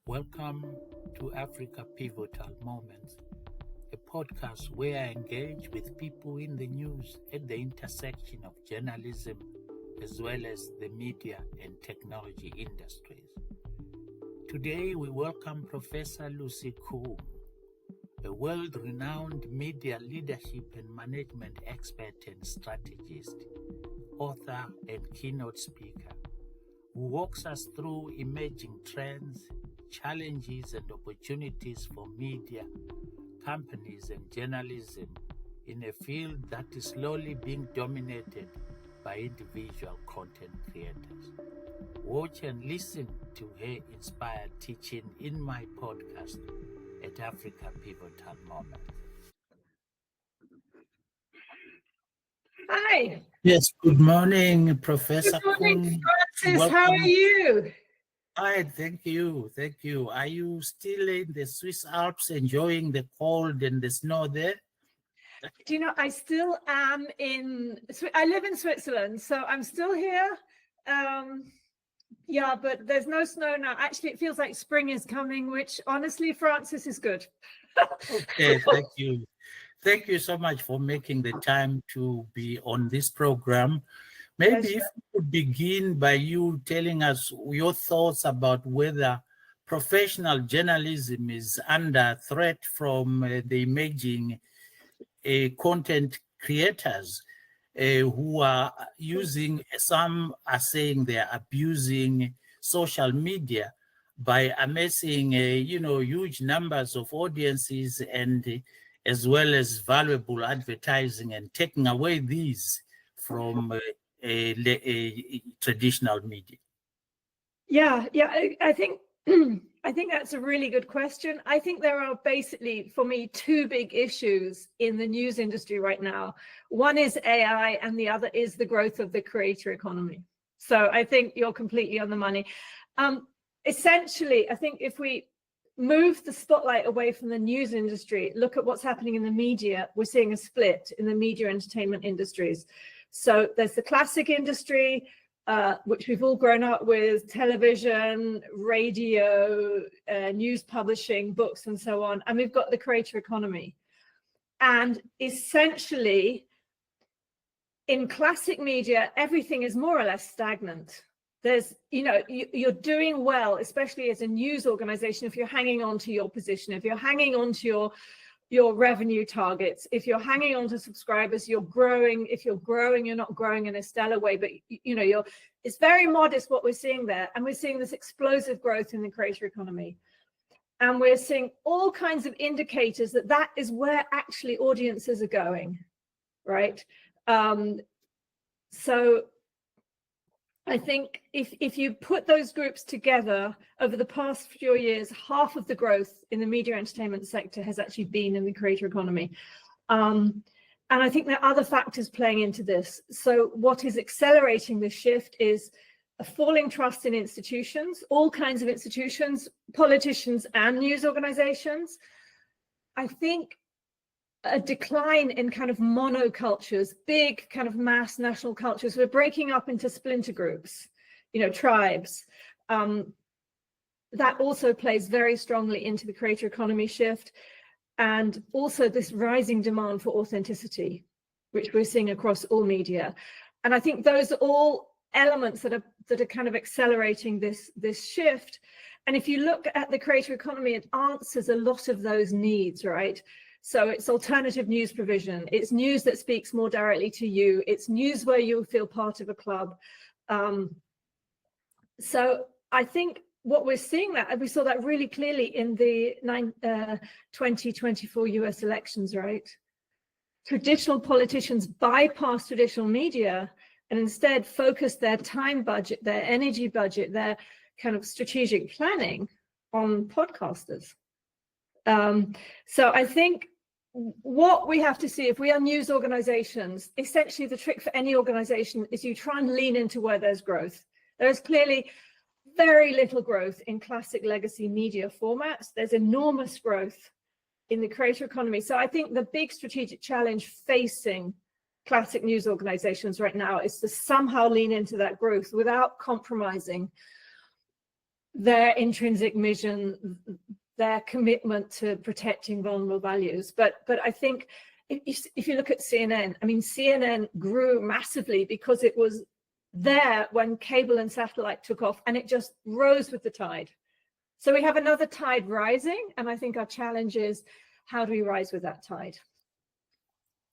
Welcome to Africa Pivotal Moments, a podcast where I engage with people in the news at the intersection of journalism as well as the media and technology industries. Today we welcome Professor Lucy Kueng, a world-renowned media leadership and management expert and strategist, author and keynote speaker, who walks us through emerging trends, challenges and opportunities for media, companies and journalism in a field that is slowly being dominated by individual content creators. Watch and listen to her inspired teaching in my podcast at Africa Pivotal Moment. Hi. Yes, good morning, Professor Good morning, Kueng. Francis. How are you? Hi, thank you. Are you still in the Swiss Alps enjoying the cold and the snow there? Do you know, I still am I live in Switzerland, so I'm still here. Yeah, but there's no snow now. Actually, it feels like spring is coming, which honestly, Francis, is good. Okay, thank you. Thank you so much for making the time to be on this program. Maybe if we could begin by you telling us your thoughts about whether professional journalism is under threat from the emerging content creators who are using, some are saying they are abusing social media by amassing, huge numbers of audiences and as well as valuable advertising and taking away these from traditional media. Yeah, I think I think that's a really good question. I think there are basically, for me, two big issues in the news industry right now. One is AI and the other is the growth of the creator economy. So I think you're completely on the money. Essentially, I think if we move the spotlight away from the news industry, look at what's happening in the media, we're seeing a split in the media entertainment industries. So there's the classic industry, which we've all grown up with: television, radio, news publishing, books, and so on. And we've got the creator economy. And essentially, in classic media, everything is more or less stagnant. There's, you're doing well, especially as a news organization, if you're hanging on to your position, if you're hanging on to your revenue targets, if you're hanging on to subscribers, you're growing. If you're growing, you're not growing in a stellar way, but it's very modest what we're seeing there. And we're seeing this explosive growth in the creator economy. And we're seeing all kinds of indicators that is where actually audiences are going, right? So I think if you put those groups together over the past few years, half of the growth in the media entertainment sector has actually been in the creator economy. And I think there are other factors playing into this. So what is accelerating this shift is a falling trust in institutions, all kinds of institutions, politicians and news organizations. I think a decline in kind of monocultures, big kind of mass national cultures. We're breaking up into splinter groups, tribes. That also plays very strongly into the creator economy shift, and also this rising demand for authenticity, which we're seeing across all media. And I think those are all elements that are kind of accelerating this shift. And if you look at the creator economy, it answers a lot of those needs, right? So it's alternative news provision. It's news that speaks more directly to you. It's news where you feel part of a club. So I think what we're seeing, that we saw that really clearly in the 2024 US elections, right? Traditional politicians bypass traditional media and instead focus their time budget, their energy budget, their kind of strategic planning on podcasters. So I think what we have to see, if we are news organizations, essentially the trick for any organization is you try and lean into where there's growth. There is clearly very little growth in classic legacy media formats. There's enormous growth in the creator economy. So I think the big strategic challenge facing classic news organizations right now is to somehow lean into that growth without compromising their intrinsic mission, their commitment to protecting vulnerable values. But I think if you look at CNN, I mean, CNN grew massively because it was there when cable and satellite took off, and it just rose with the tide. So we have another tide rising, and I think our challenge is, how do we rise with that tide?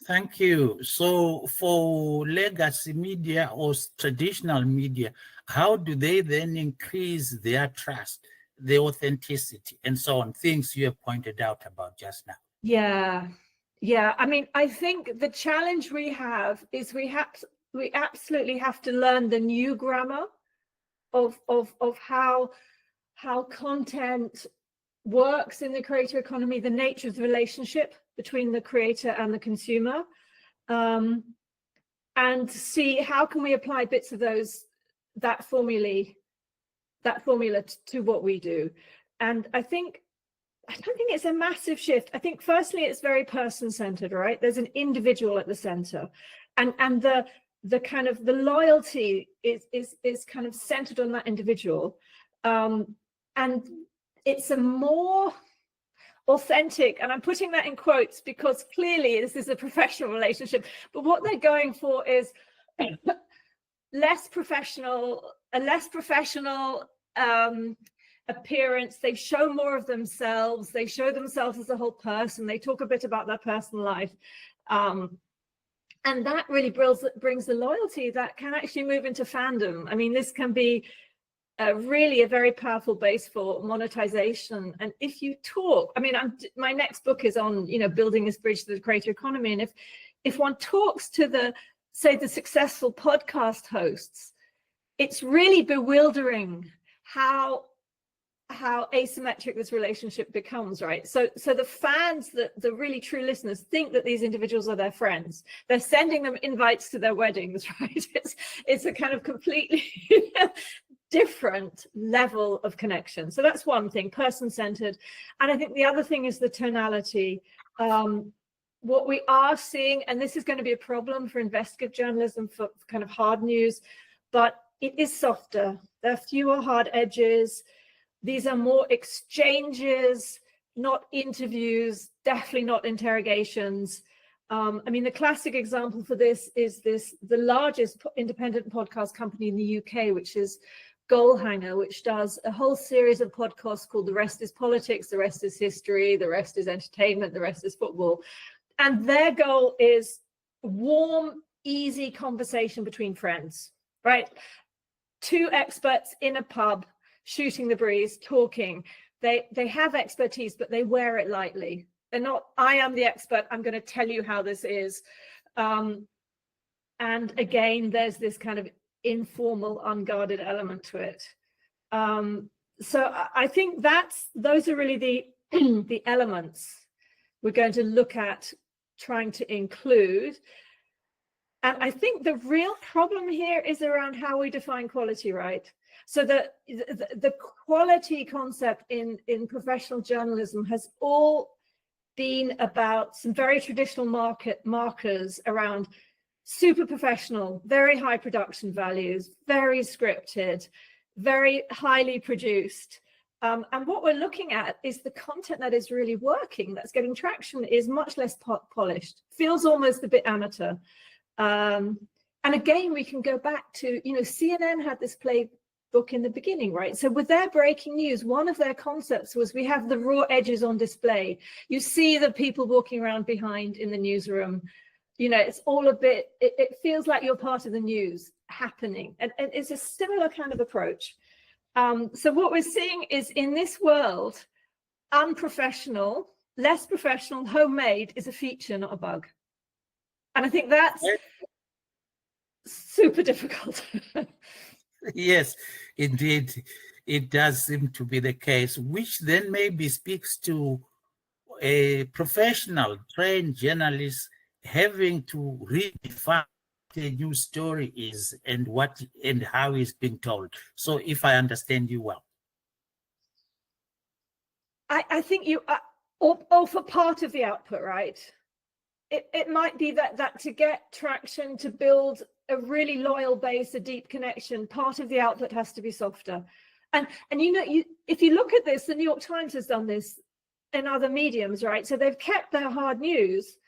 Thank you. So for legacy media or traditional media, how do they then increase their trust, the authenticity, and so on, things you have pointed out about just now? Yeah. I mean, I think the challenge we have is we absolutely have to learn the new grammar of how content works in the creator economy, the nature of the relationship between the creator and the consumer, and see how can we apply bits of that formula to what we do. And I don't think it's a massive shift. I think firstly it's very person-centered, right? There's an individual at the center, and the kind of the loyalty is kind of centered on that individual, and it's a more authentic, and I'm putting that in quotes because clearly this is a professional relationship, but what they're going for is a less professional appearance. They show more of themselves. They show themselves as a whole person. They talk a bit about their personal life, and that really brings the loyalty that can actually move into fandom. I mean, this can be really a very powerful base for monetization. And if you talk, I mean, my next book is on, building this bridge to the creator economy. And if one talks to the successful podcast hosts, it's really bewildering how asymmetric this relationship becomes, right? So the fans, the really true listeners, think that these individuals are their friends. They're sending them invites to their weddings, right? It's a kind of completely different level of connection. So that's one thing, person-centered. And I think the other thing is the tonality. What we are seeing, and this is going to be a problem for investigative journalism, for kind of hard news, but it is softer. There are fewer hard edges. These are more exchanges, not interviews, definitely not interrogations. I mean, the classic example for this is the largest independent podcast company in the UK, which is Goalhanger, which does a whole series of podcasts called The Rest is Politics, The Rest is History, The Rest is Entertainment, The Rest is Football. And their goal is warm, easy conversation between friends, right? Two experts in a pub, shooting the breeze, talking. They have expertise, but they wear it lightly. They're not, I am the expert, I'm going to tell you how this is. And again, there's this kind of informal, unguarded element to it. So I think those are really the elements we're going to look at trying to include. And I think the real problem here is around how we define quality, right? So the quality concept in professional journalism has all been about some very traditional markers around super professional, very high production values, very scripted, very highly produced. And what we're looking at is the content that is really working, that's getting traction, is much less polished, feels almost a bit amateur. And again, we can go back to, CNN had this playbook in the beginning, right? So with their breaking news, one of their concepts was we have the raw edges on display. You see the people walking around behind in the newsroom. It's all a bit, it feels like you're part of the news happening. And it's a similar kind of approach. So what we're seeing is, in this world, unprofessional, less professional, homemade is a feature, not a bug. And I think that's super difficult. Yes, indeed, it does seem to be the case, which then maybe speaks to a professional, trained journalist having to redefine what a news story is and how it's being told. So, if I understand you well, I think you are, or for part of the output, right? It might be that to get traction, to build a really loyal base, a deep connection, part of the output has to be softer. And if you look at this, the New York Times has done this in other mediums, right? So they've kept their hard news,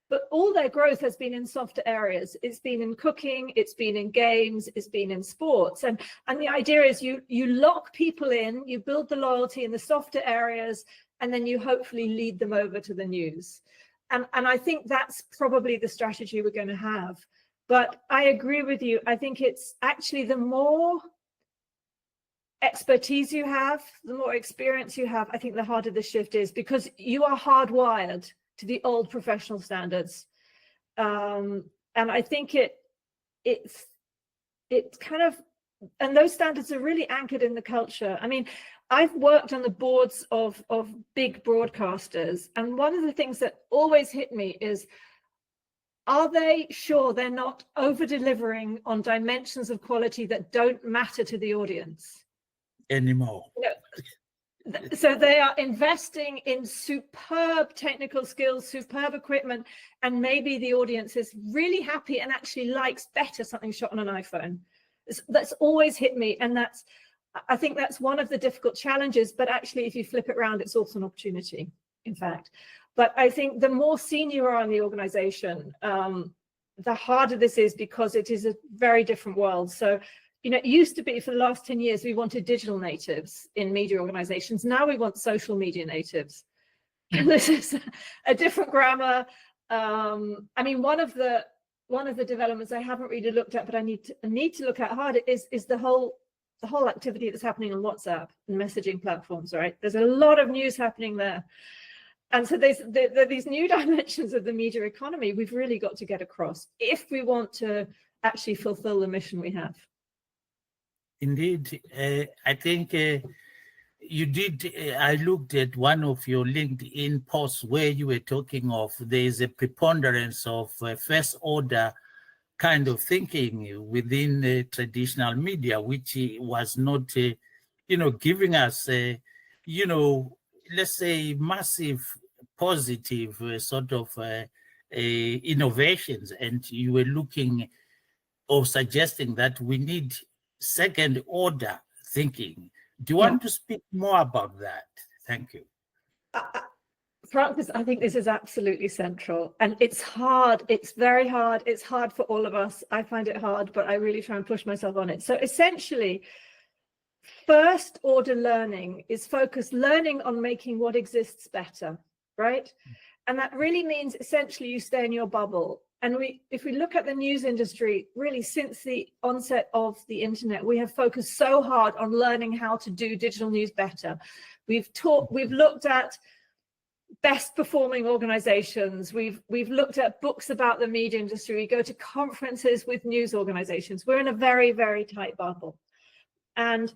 but all their growth has been in softer areas. It's been in cooking, it's been in games, it's been in sports. And the idea is you lock people in, you build the loyalty in the softer areas, and then you hopefully lead them over to the news. And I think that's probably the strategy we're going to have. But I agree with you. I think it's actually the more expertise you have, the more experience you have, I think the harder the shift is, because you are hardwired to the old professional standards. And I think it's kind of, and those standards are really anchored in the culture. I mean, I've worked on the boards of big broadcasters, and one of the things that always hit me is, are they sure they're not over-delivering on dimensions of quality that don't matter to the audience anymore? So they are investing in superb technical skills, superb equipment, and maybe the audience is really happy and actually likes better something shot on an iPhone. That's always hit me, and I think that's one of the difficult challenges. But actually, if you flip it around, it's also an opportunity, in fact. But I think the more senior you are in the organization, the harder this is, because it is a very different world. So, it used to be, for the last 10 years, we wanted digital natives in media organizations. Now we want social media natives. And this is a different grammar. I mean, one of the developments I haven't really looked at, but I need to look at harder is the whole activity that's happening on WhatsApp and messaging platforms, right? There's a lot of news happening there. And so there's these new dimensions of the media economy we've really got to get across if we want to actually fulfill the mission we have. Indeed. I think you did. I looked at one of your LinkedIn posts where you were talking of there's a preponderance of first order kind of thinking within the traditional media, which was not, giving us, let's say, massive positive sort of innovations. And you were looking or suggesting that we need second order thinking. Do you want to speak more about that? Thank you. Francis, I think this is absolutely central, and it's hard. It's very hard. It's hard for all of us. I find it hard, but I really try and push myself on it. So essentially, first order learning is focused learning on making what exists better, right? And that really means essentially you stay in your bubble. And if we look at the news industry, really since the onset of the internet, we have focused so hard on learning how to do digital news better. We've looked at best performing organizations. We've looked at books about the media industry. We go to conferences with news organizations. We're in a very, very tight bubble. And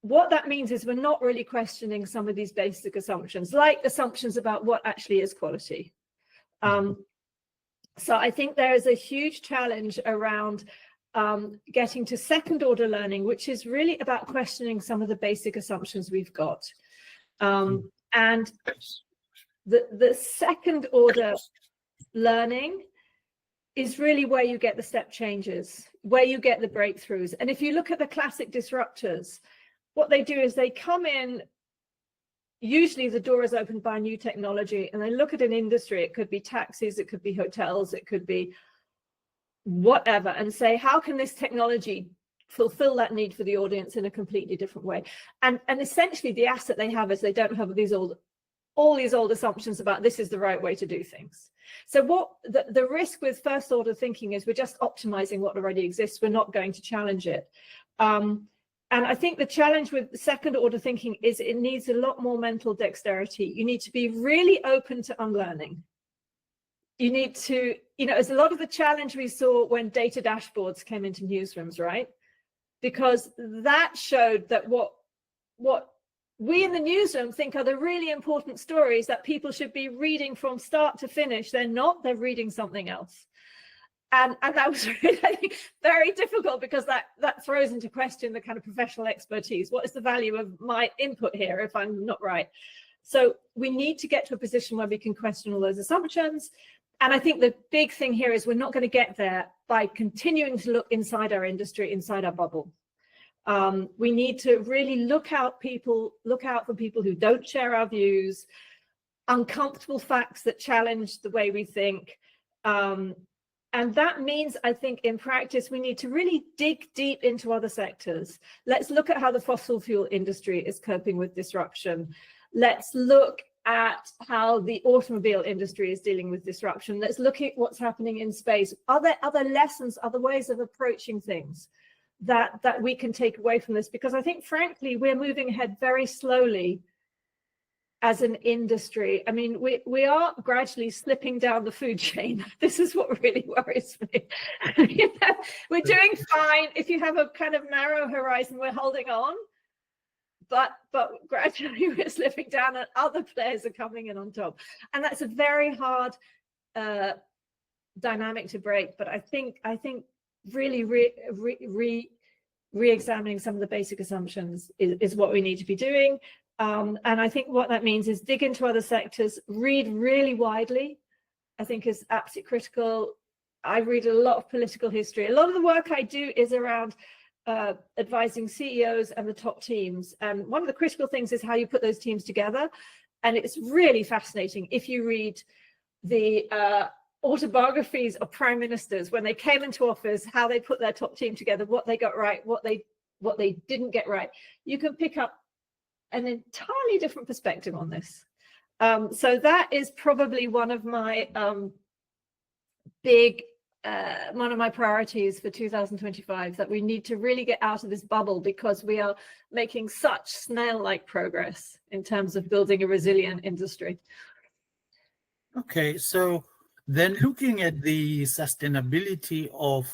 what that means is we're not really questioning some of these basic assumptions, like assumptions about what actually is quality. So I think there is a huge challenge around getting to second order learning, which is really about questioning some of the basic assumptions we've got. And the second order learning is really where you get the step changes, where you get the breakthroughs. And if you look at the classic disruptors, what they do is they come in, usually the door is opened by new technology, and they look at an industry, it could be taxis, it could be hotels, it could be whatever, and say, how can this technology fulfill that need for the audience in a completely different way? And essentially the asset they have is they don't have all these old assumptions about this is the right way to do things. So what the risk with first order thinking is we're just optimizing what already exists. We're not going to challenge it. And I think the challenge with second order thinking is it needs a lot more mental dexterity. You need to be really open to unlearning. You need to, it's a lot of the challenge we saw when data dashboards came into newsrooms, right? Because that showed that what we in the newsroom think are the really important stories that people should be reading from start to finish, they're not, they're reading something else. And that was really, I think, very difficult, because that throws into question the kind of professional expertise. What is the value of my input here if I'm not right? So we need to get to a position where we can question all those assumptions. And I think the big thing here is we're not going to get there by continuing to look inside our industry, inside our bubble. We need to really look out for people who don't share our views, uncomfortable facts that challenge the way we think. And that means, I think, in practice, we need to really dig deep into other sectors. Let's look at how the fossil fuel industry is coping with disruption. Let's look at how the automobile industry is dealing with disruption. Let's look at what's happening in space. Are there other lessons, other ways of approaching things that we can take away from this? Because I think, frankly, we're moving ahead very slowly as an industry. I mean, we are gradually slipping down the food chain. This is what really worries me. You know, we're doing fine. If you have a kind of narrow horizon, we're holding on. But gradually we're slipping down and other players are coming in on top. And that's a very hard dynamic to break. But I think really re-examining some of the basic assumptions is what we need to be doing. And I think what that means is dig into other sectors, read really widely, I think is absolutely critical. I read a lot of political history. A lot of the work I do is around advising CEOs and the top teams. And one of the critical things is how you put those teams together. And it's really fascinating if you read the autobiographies of prime ministers when they came into office, how they put their top team together, what they got right, what they didn't get right. You can pick up an entirely different perspective on this. So that is probably one of my one of my priorities for 2025, that we need to really get out of this bubble, because we are making such snail-like progress in terms of building a resilient industry. Okay, so then looking at the sustainability of,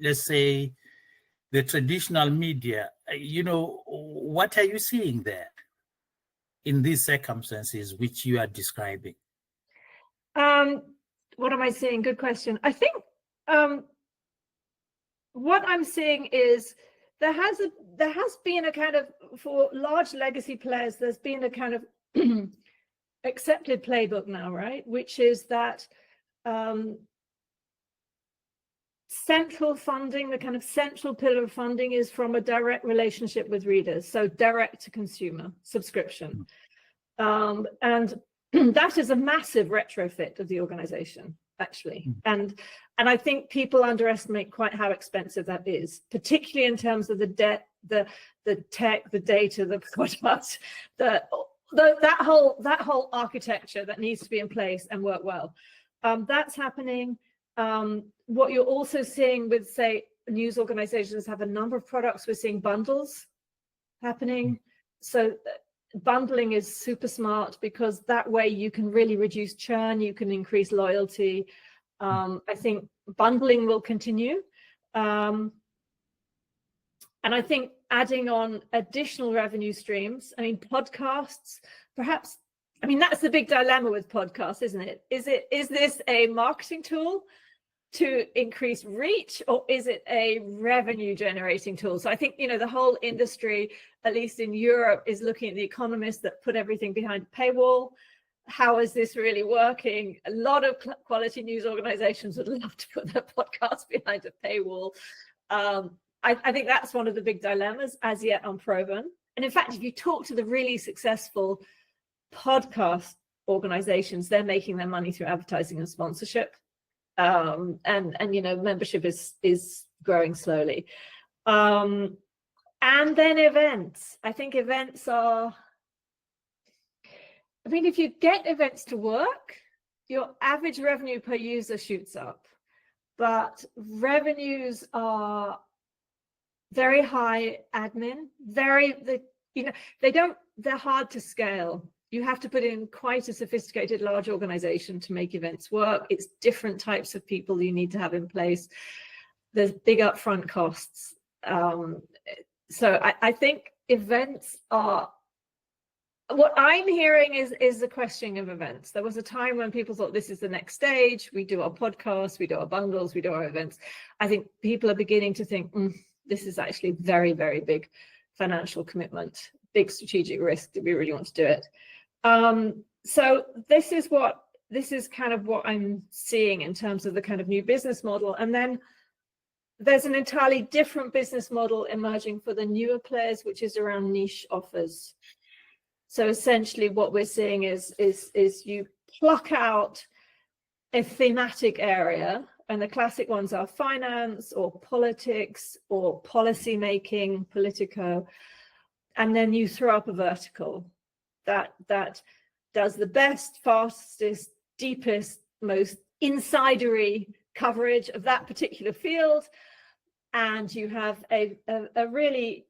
let's say, the traditional media, what are you seeing there in these circumstances which you are describing? What am I seeing? Good question. I think what I'm seeing is there has been a kind of, for large legacy players, there's been a kind of accepted playbook now, right? Which is that central funding, the kind of central pillar of funding, is from a direct relationship with readers, so direct to consumer subscription. And that is a massive retrofit of the organization, actually. And I think people underestimate quite how expensive that is, particularly in terms of the debt, the tech, the data, the products, that whole architecture that needs to be in place and work well. That's happening. What you're also seeing with, say, news organizations have a number of products. We're seeing bundles happening. So bundling is super smart, because that way you can really reduce churn, you can increase loyalty. I think bundling will continue. And I think adding on additional revenue streams, I mean, podcasts, perhaps, I mean, that's the big dilemma with podcasts, isn't it? Is this a marketing tool to increase reach, or is it a revenue generating tool? So I think, the whole industry, at least in Europe, is looking at the economists that put everything behind a paywall. How is this really working? A lot of quality news organizations would love to put their podcasts behind a paywall. I think that's one of the big dilemmas, as yet unproven. And in fact, if you talk to the really successful podcast organizations, they're making their money through advertising and sponsorship. And membership is growing slowly. And then events. I think events are, if you get events to work, your average revenue per user shoots up, but revenues are very high admin, they're hard to scale. You have to put in quite a sophisticated large organization to make events work. It's different types of people you need to have in place. There's big upfront costs. So I think events are, what I'm hearing is the questioning of events. There was a time when people thought this is the next stage. We do our podcasts, we do our bundles, we do our events. I think people are beginning to think, this is actually very, very big financial commitment, big strategic risk. Do we really want to do it? So this is kind of what I'm seeing in terms of the kind of new business model. And then there's an entirely different business model emerging for the newer players, which is around niche offers. So essentially what we're seeing is you pluck out a thematic area, and the classic ones are finance or politics or policy making, politico, and then you throw up a vertical that does the best, fastest, deepest, most insidery coverage of that particular field, and you have a really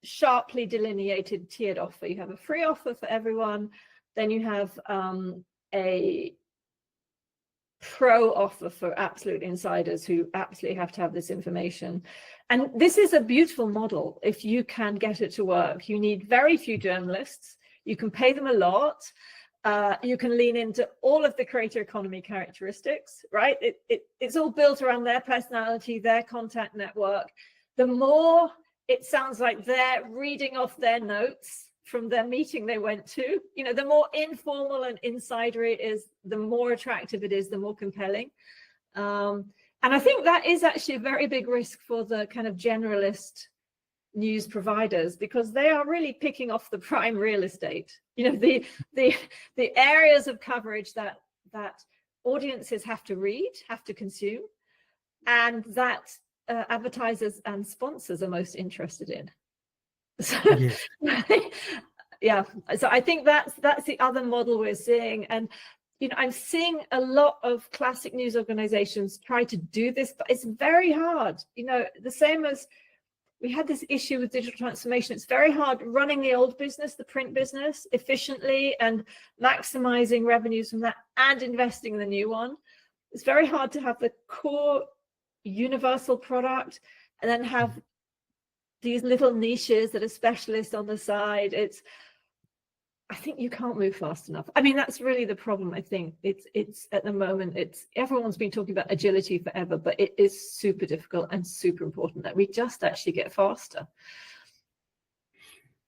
sharply delineated tiered offer. You have a free offer for everyone, then you have a pro offer for absolute insiders who absolutely have to have this information. And this is a beautiful model if you can get it to work. You need very few journalists, you can pay them a lot, you can lean into all of the creator economy characteristics, right? It's all built around their personality, their contact network. The more it sounds like they're reading off their notes from their meeting they went to, you know, the more informal and insidery it is, the more attractive it is, the more compelling. And I think that is actually a very big risk for the kind of generalist news providers, because they are really picking off the prime real estate, you know, the areas of coverage that audiences have to read, have to consume, and that advertisers and sponsors are most interested in. So, Yes. yeah, so I think that's the other model we're seeing. And you know, I'm seeing a lot of classic news organizations try to do this, but it's very hard. You know, the same as we had this issue with digital transformation. It's very hard running the old business, the print business, efficiently and maximizing revenues from that and investing in the new one. It's very hard to have the core universal product and then have these little niches that are specialists on the side. I think you can't move fast enough. I mean, that's really the problem. I think it's at the moment, everyone's been talking about agility forever, but it is super difficult and super important that we just actually get faster.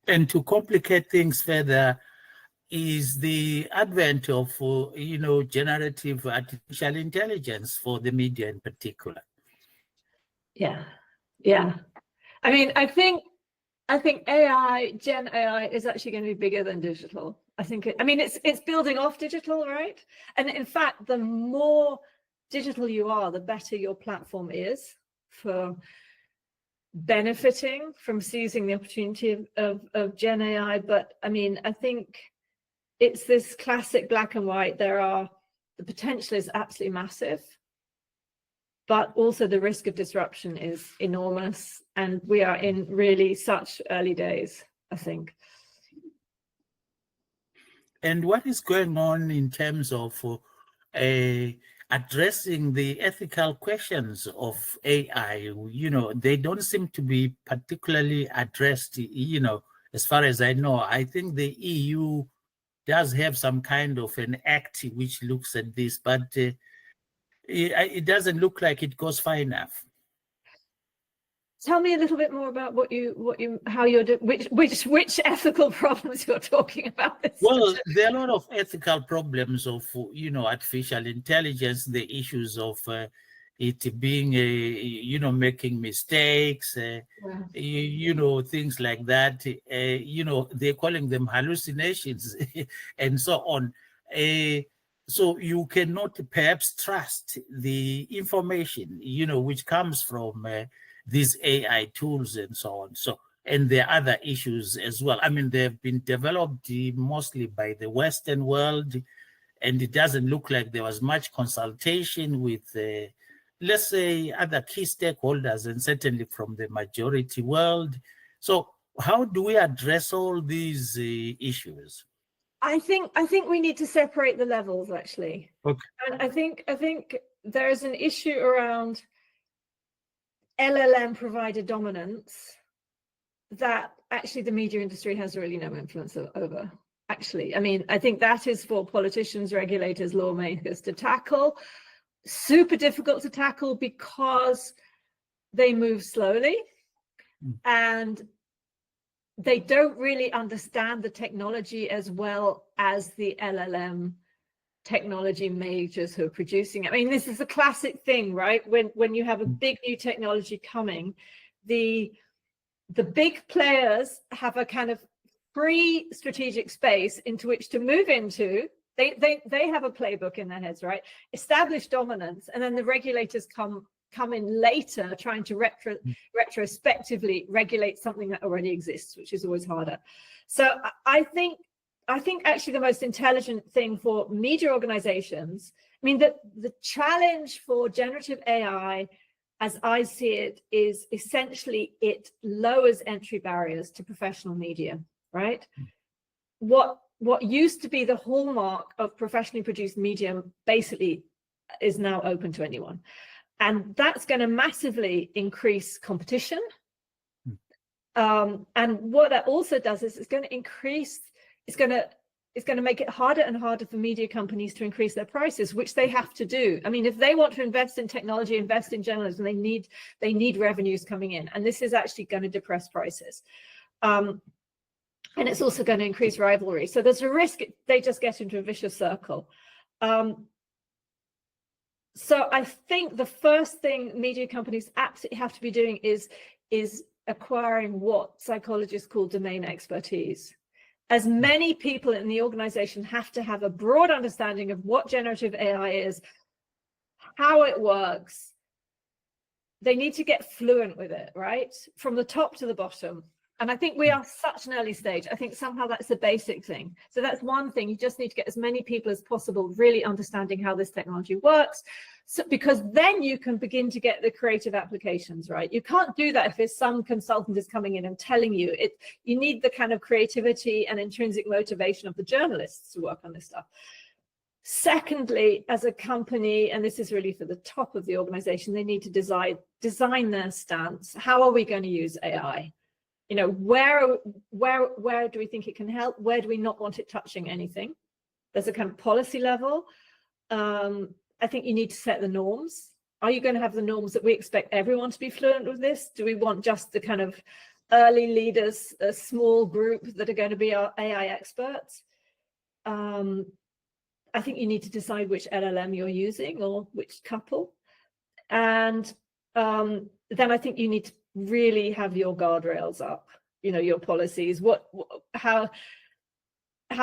And to complicate things further is the advent of, you know, generative artificial intelligence for the media in particular. Yeah. I mean, I think AI, Gen AI, is actually going to be bigger than digital. I think it's building off digital, right? And in fact, the more digital you are, the better your platform is for benefiting from seizing the opportunity of Gen AI. But I mean, I think it's this classic black and white. The potential is absolutely massive, but also the risk of disruption is enormous. And we are in really such early days, I think. And what is going on in terms of addressing the ethical questions of AI? You know, they don't seem to be particularly addressed, you know, as far as I know. I think the EU does have some kind of an act which looks at this, but it doesn't look like it goes far enough. Tell me a little bit more about how you're which ethical problems you're talking about. Well, there are a lot of ethical problems of, you know, artificial intelligence, the issues of it being, you know, making mistakes, you know, things like that. You know, they're calling them hallucinations and so on. So you cannot perhaps trust the information, you know, which comes from these AI tools and so on. So, and there are other issues as well. I mean, they've been developed mostly by the Western world, and it doesn't look like there was much consultation with, let's say, other key stakeholders, and certainly from the majority world. So how do we address all these issues? I think we need to separate the levels, actually. Okay. And I think there's an issue around LLM provider dominance that actually the media industry has really no influence over. Actually, I mean, I think that is for politicians, regulators, lawmakers to tackle. Super difficult to tackle because they move slowly and they don't really understand the technology as well as the LLM technology majors who are producing it. I mean, this is a classic thing, right? When you have a big new technology coming, the big players have a kind of free strategic space into which to move into. They have a playbook in their heads, right? Establish dominance, and then the regulators come in later, trying to retrospectively regulate something that already exists, which is always harder. So I think actually the most intelligent thing for media organizations, I mean, the challenge for generative AI, as I see it, is essentially it lowers entry barriers to professional media, right? What used to be the hallmark of professionally produced media basically is now open to anyone. And that's going to massively increase competition. And what that also does is it's going to make it harder and harder for media companies to increase their prices, which they have to do. I mean, if they want to invest in technology, invest in journalism, they need revenues coming in, and this is actually going to depress prices. And it's also going to increase rivalry. So there's a risk they just get into a vicious circle. So I think the first thing media companies absolutely have to be doing is acquiring what psychologists call domain expertise. As many people in the organization have to have a broad understanding of what generative AI is, how it works. They need to get fluent with it, right? From the top to the bottom. And I think we are such an early stage. I think somehow that's the basic thing. So that's one thing. You just need to get as many people as possible really understanding how this technology works. So, because then you can begin to get the creative applications, right? You can't do that if some consultant is coming in and telling you it. You need the kind of creativity and intrinsic motivation of the journalists to work on this stuff. Secondly, as a company, and this is really for the top of the organization, they need to design their stance. How are we going to use AI? You know, where do we think it can help? Where do we not want it touching anything? There's a kind of policy level. I think you need to set the norms. Are you going to have the norms that we expect everyone to be fluent with this? Do we want just the kind of early leaders, a small group that are going to be our AI experts? I think you need to decide which LLM you're using or which couple. And then I think you need to really have your guardrails up, you know, your policies, how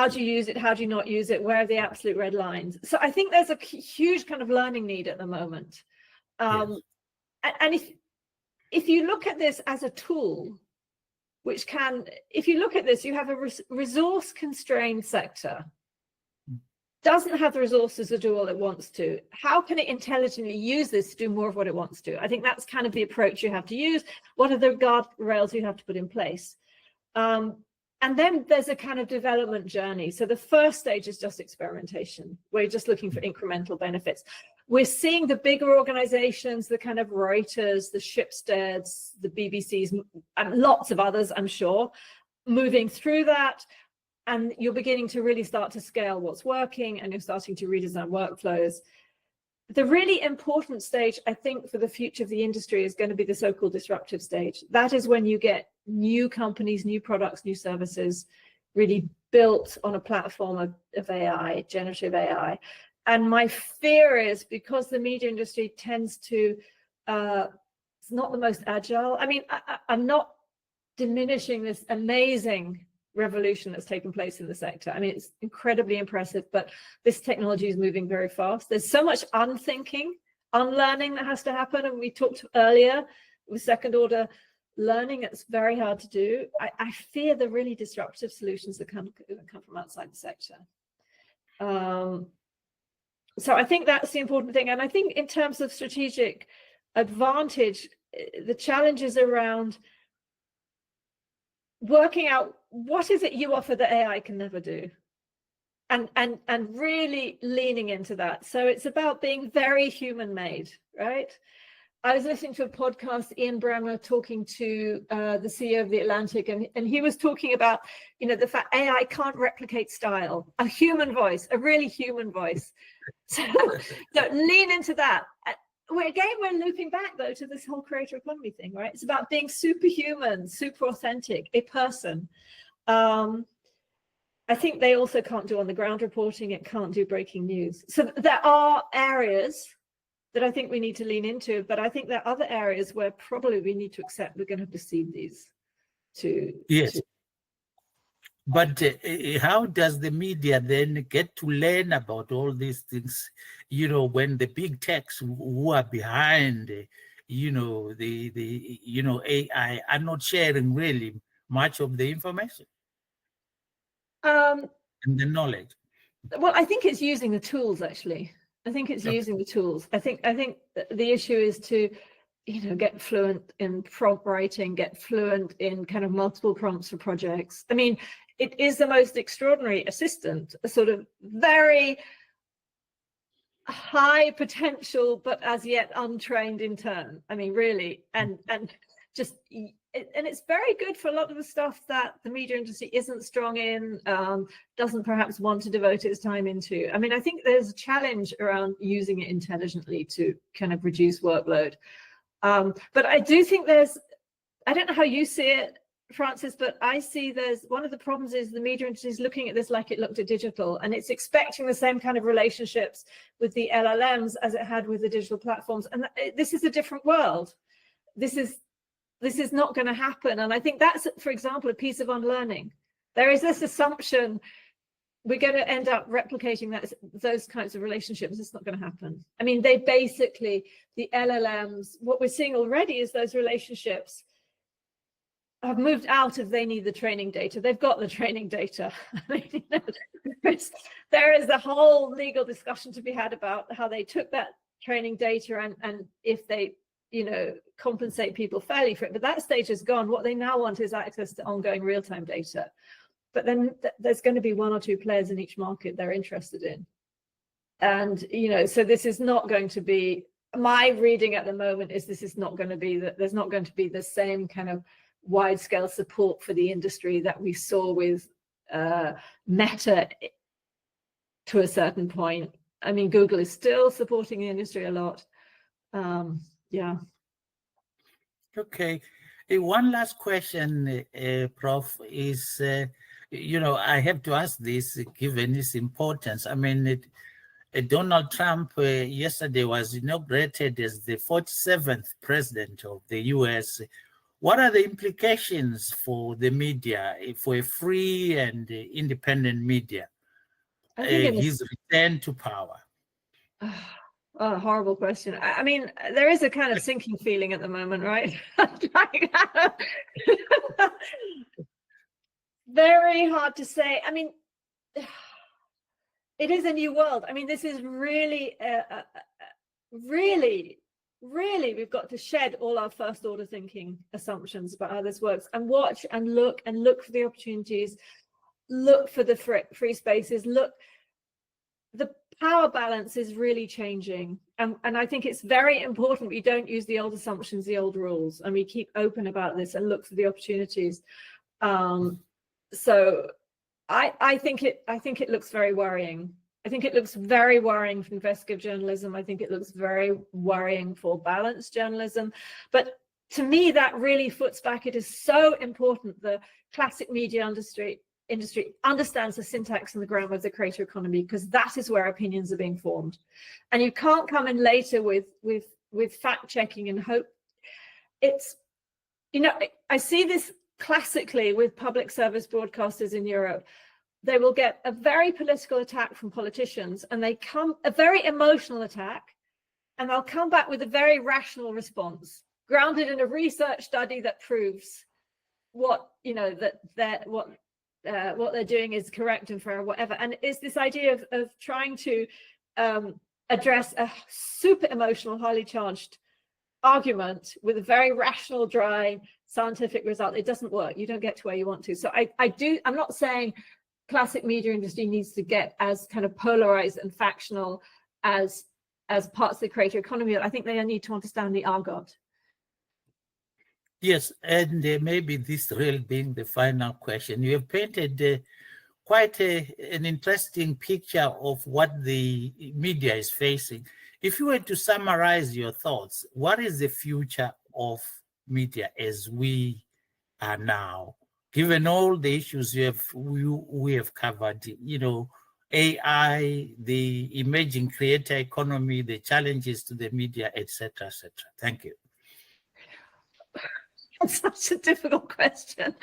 do you use it, how do you not use it, where are the absolute red lines? So I think there's a huge kind of learning need at the moment. Yes. And if you look at this as a tool, which can, if you look at this, you have a resource constrained sector, doesn't have the resources to do all it wants to. How can it intelligently use this to do more of what it wants to? I think that's kind of the approach you have to use. What are the guardrails you have to put in place? And then there's a kind of development journey. So the first stage is just experimentation. We're just looking for incremental benefits. We're seeing the bigger organizations, the kind of Reuters, the Schibsteds, the BBCs, and lots of others, I'm sure, moving through that. And you're beginning to really start to scale what's working, and you're starting to redesign workflows. The really important stage, I think, for the future of the industry is going to be the so-called disruptive stage. That is when you get new companies, new products, new services really built on a platform of AI, generative AI. And my fear is, because the media industry tends to, it's not the most agile. I mean, I'm not diminishing this amazing revolution that's taken place in the sector. I mean, it's incredibly impressive, but this technology is moving very fast. There's so much unthinking, unlearning that has to happen. And we talked earlier with second order learning, it's very hard to do. I fear the really disruptive solutions that come from outside the sector. So I think that's the important thing. And I think in terms of strategic advantage, the challenges around working out what is it you offer that AI can never do, and really leaning into that. So it's about being very human made, right? I was listening to a podcast, Ian Bremmer talking to the CEO of The Atlantic, and he was talking about, you know, the fact AI can't replicate style, a human voice, a really human voice. So lean into that. We're looping back though to this whole creator economy thing, right? It's about being superhuman, super authentic, a person. And I think they also can't do on-the-ground reporting. It can't do breaking news. So there are areas that I think we need to lean into, but I think there are other areas where probably we need to accept we're going to have to cede these to. Yes. But how does the media then get to learn about all these things, when the big techs who are behind, the AI are not sharing really much of the information and the knowledge? Well, I think it's using the tools, actually. I think it's using the tools. I think the issue is to, get fluent in prompt writing, get fluent in kind of multiple prompts for projects. I mean, it is the most extraordinary assistant, a sort of very high potential, but as yet untrained intern. I mean, really, and just, and it's very good for a lot of the stuff that the media industry isn't strong in, doesn't perhaps want to devote its time into. I mean, I think there's a challenge around using it intelligently to kind of reduce workload. But I do think I don't know how you see it, Francis, but I see there's one of the problems is the media industry is looking at this like it looked at digital, and it's expecting the same kind of relationships with the LLMs as it had with the digital platforms. And this is a different world. This is not going to happen. And I think that's, for example, a piece of unlearning. There is this assumption we're going to end up replicating those kinds of relationships. It's not going to happen. I mean, they basically, the LLMs, what we're seeing already is those relationships have moved out of they need the training data. They've got the training data. I mean, there is a whole legal discussion to be had about how they took that training data and if they compensate people fairly for it. But that stage is gone. What they now want is access to ongoing real-time data. But then there's going to be one or two players in each market they're interested in. And, so this is not going to be, my reading at the moment is this is not going to be, there's not going to be the same kind of wide-scale support for the industry that we saw with Meta to a certain point. I mean, Google is still supporting the industry a lot. Yeah. Okay. One last question, Prof, is, I have to ask this given its importance. I mean, Donald Trump yesterday was inaugurated as the 47th president of the US. What are the implications for the media, for a free and independent media, his return to power? Oh, horrible question. I mean, there is a kind of sinking feeling at the moment, right? Very hard to say. I mean, it is a new world. I mean, this is really, really, we've got to shed all our first order thinking assumptions about how this works and watch and look for the opportunities, look for the free spaces, the power balance is really changing. And I think it's very important we don't use the old assumptions, the old rules, and we keep open about this and look for the opportunities. So I think it looks very worrying. I think it looks very worrying for investigative journalism. I think it looks very worrying for balanced journalism. But to me, that really foots back. It is so important the classic media industry understands the syntax and the grammar of the creator economy, because that is where opinions are being formed. And you can't come in later with fact checking and hope. It's, I see this classically with public service broadcasters in Europe. They will get a very political attack from politicians, and a very emotional attack, and they'll come back with a very rational response, grounded in a research study that proves what they're doing is correct and fair, or whatever. And it's this idea of trying to address a super emotional, highly charged argument with a very rational, dry, scientific result. It doesn't work. You don't get to where you want to. So I'm not saying classic media industry needs to get as kind of polarized and factional as parts of the creator economy. I think they need to understand the argot. Yes, and maybe this really being the final question, you have painted quite an interesting picture of what the media is facing. If you were to summarize your thoughts, what is the future of media as we are now? given all the issues we have covered, AI, the emerging creator economy, the challenges to the media, etc., etc. Thank you. That's such a difficult question,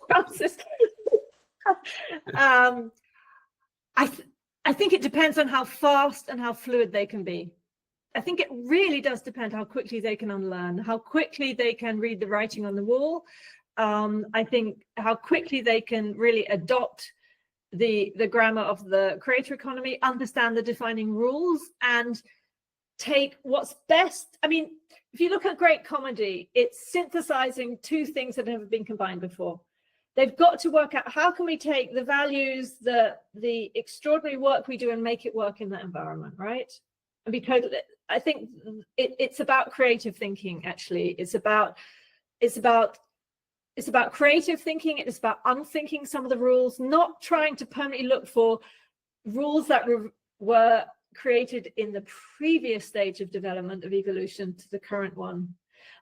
Francis. I think it depends on how fast and how fluid they can be. I think it really does depend how quickly they can unlearn, how quickly they can read the writing on the wall. I think how quickly they can really adopt the grammar of the creator economy, understand the defining rules, and take what's best. I mean, if you look at great comedy, it's synthesizing two things that have never been combined before. They've got to work out how can we take the values, the extraordinary work we do, and make it work in that environment, right? And because I think it's about creative thinking. Actually, it's about creative thinking. It's about unthinking some of the rules, not trying to permanently look for rules that were created in the previous stage of development, of evolution, to the current one.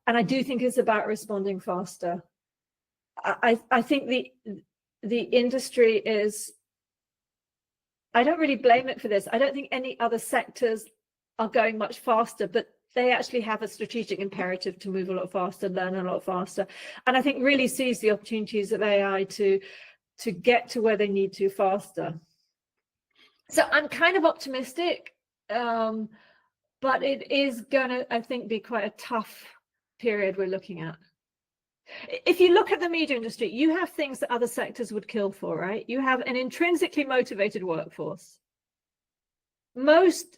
And I do think it's about responding faster. I think the industry is, I don't really blame it for this. I don't think any other sectors are going much faster, but they actually have a strategic imperative to move a lot faster, learn a lot faster. And I think really seize the opportunities of AI to get to where they need to faster. So I'm kind of optimistic, but it is going to, I think, be quite a tough period we're looking at. If you look at the media industry, you have things that other sectors would kill for, right? You have an intrinsically motivated workforce. Most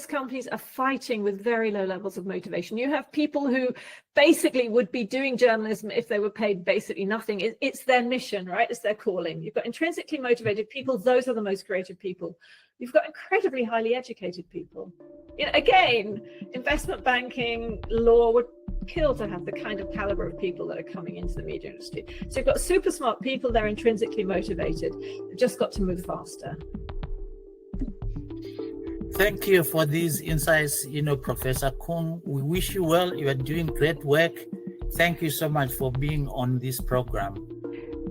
companies are fighting with very low levels of motivation. You have people who basically would be doing journalism if they were paid basically nothing. It's their mission, right? It's their calling. You've got intrinsically motivated people. Those are the most creative people. You've got incredibly highly educated people. Again, investment banking, law would kill to have the kind of caliber of people that are coming into the media industry. So you've got super smart people. They're intrinsically motivated. They've just got to move faster. Thank you for these insights, Professor Kueng. We wish you well. You are doing great work. Thank you so much for being on this program.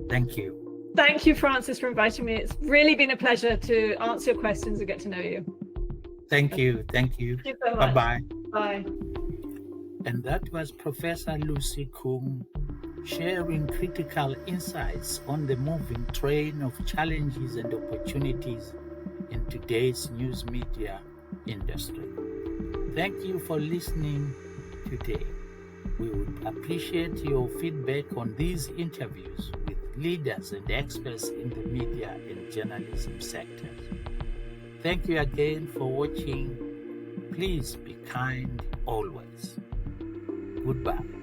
Thank you. Thank you, Francis, for inviting me. It's really been a pleasure to answer your questions and get to know you. Thank you. Thank you. Thank you so much. Bye-bye. Bye. And that was Professor Lucy Kueng sharing critical insights on the moving train of challenges and opportunities in today's news media industry. Thank you for listening today. We would appreciate your feedback on these interviews with leaders and experts in the media and journalism sectors. Thank you again for watching. Please be kind always. Goodbye.